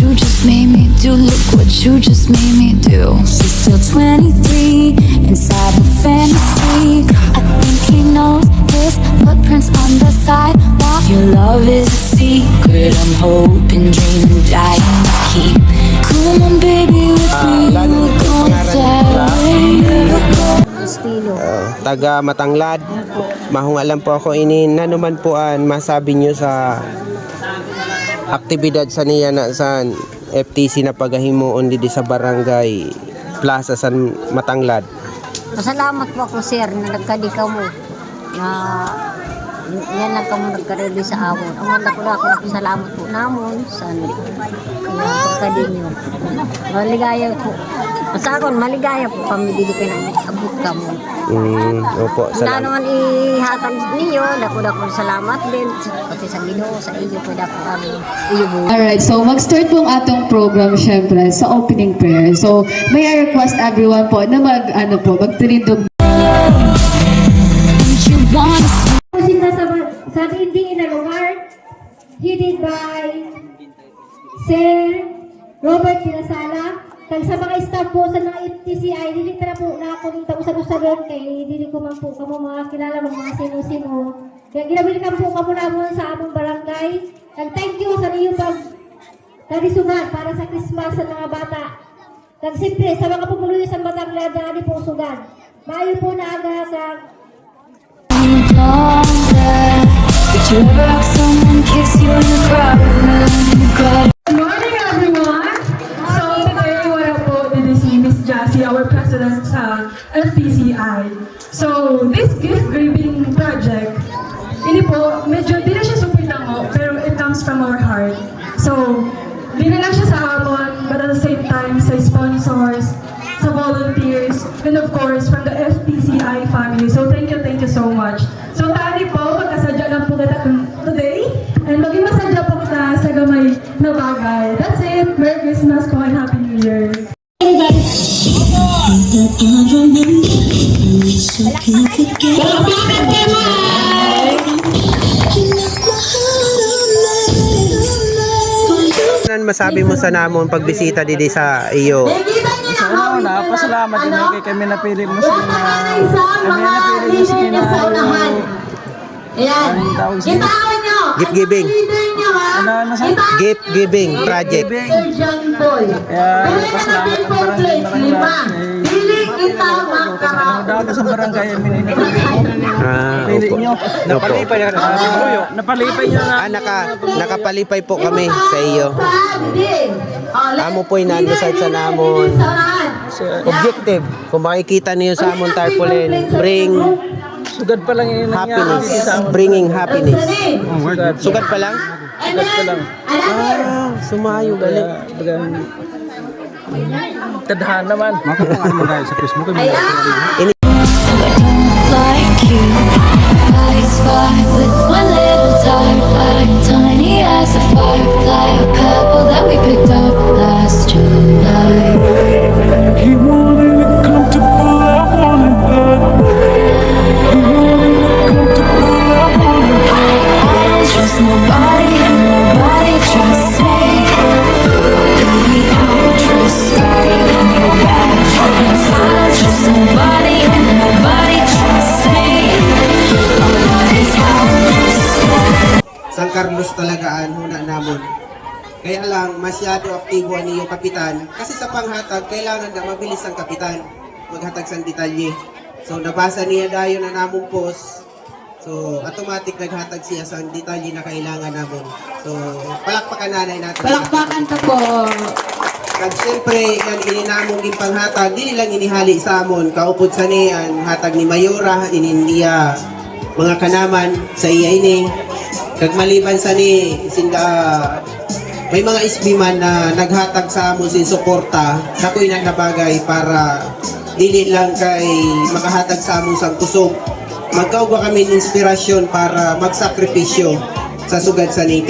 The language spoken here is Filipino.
you just made me do. Look what you just made me do. She's still 23, inside the fantasy. I think he knows his footprints on the sidewalk. Your love is a secret I'm hoping, dreaming, dying to keep. Come on baby, with me we're gonna celebrate. Taga Matanglad. Mahunga lang po ako inin. Nanuman po an masabi nyo sa aktibidad sa niya na sa FTC na paghahimuon dito sa barangay Plaza San Matanglad. Masalamat po ako sir na nagkadikaw mo na yan lang kamo nagkareli sa amon. Ang wala ko na ako salamat po namon sa pagkadin nyo. Maligaya po. Masakon, maligaya po kami dili ka na abot ka mo. Opo, Wala salamat. naman ihatag ninyo. Dako salamat din. Kasi sa Ginoo, sa iyo po dako kami. Iyo po. Alright, so mag-start po ang atong program syempre sa opening prayer. So may I request everyone po na magtinindog. Sa dinding na lugar, headed by Sir Robert Pinasala. Kag sa mga staff po sa mga FTCI, dili tara po na ako dito sa doon kay dili ko man po kamo mga kilala mga sino-sino. Kaya ginabilikan po kamo namon sa among barangay. Kag thank you sa iyo pag sugat para sa Christmas sa mga bata. Kag siyempre sa mga pumuluyo sa Batanglad na di po sugat. Maayo po na aga sa Did you ever have someone kiss you in the crowd? Good morning, everyone. So today, wala po din si Miss Jassy, our president sa FTCI. So this gift giving project, hindi po, medyo di na siya super tango, pero it comes from our heart. So, di na lang siya sa amon, but at the same time, sa sponsors, sa volunteers, and of course, from the FTCI family. So thank you so much. So tani po, magkasadya lang po kita today, and maging masadya po kita sa gamay na bagay. That's it. Merry Christmas po and Happy New Year. Ano masabi mo sa namon pagbisita dito sa iyo? Sa una, pasalamat din kay kami napili mo sa Ayan. Gitawan nyo. Gift giving. ano sa Gift giving project. John Paul. Kaya pasalamat ang barangay Dili kita makarap. daw sa barangay amin pili Opo. nyo. Napalipay Napalipay nyo na. Nakapalipay po kami sa iyo. Amo po'y nag-decide sa namon. Objective, kung makikita niyo sa amon tarpaulin, bring Sugad pa lang yung happiness, bringing happiness. Sugat pa lang? Sugad pa lang. Sumayo galing. Bagang tadhan naman. I don't like you. Eyes wide with one little dark light, tiny as a firefly, a pebble that we picked up last July. He wanted it comfortable, I wanted that. He wanted it comfortable, I wanted that. I don't trust nobody, and nobody trusts me. Baby, I don't trust you in your bad dreams. I don't trust nobody, and nobody trusts me. Nobody's out. San Carlos talagaan huna namon. Kaya lang masyado aktibo ang iyong kapitan kasi sa panghatag kailangan na mabilis ang kapitan maghatag sa detalye. So nabasa niya dayon na namong post. So automatic naghatag siya sa detalye na kailangan namon. So palakpakan nanay natin. Palakpakan ka po. Kag siyempre yan ininamong yung panghatag di nilang inihali sa amon kaupod sa niyan hatag ni Mayora inindiya mga kanaman sa iya ini. Kag maliban sa ni sinda may mga SB man na naghatag sa amon sin suporta nakoy na nabagay para dili lang kay makahatag sa amon sang kusog magkaugwa kami inspirasyon para magsakripisyo sa sugad sa ni.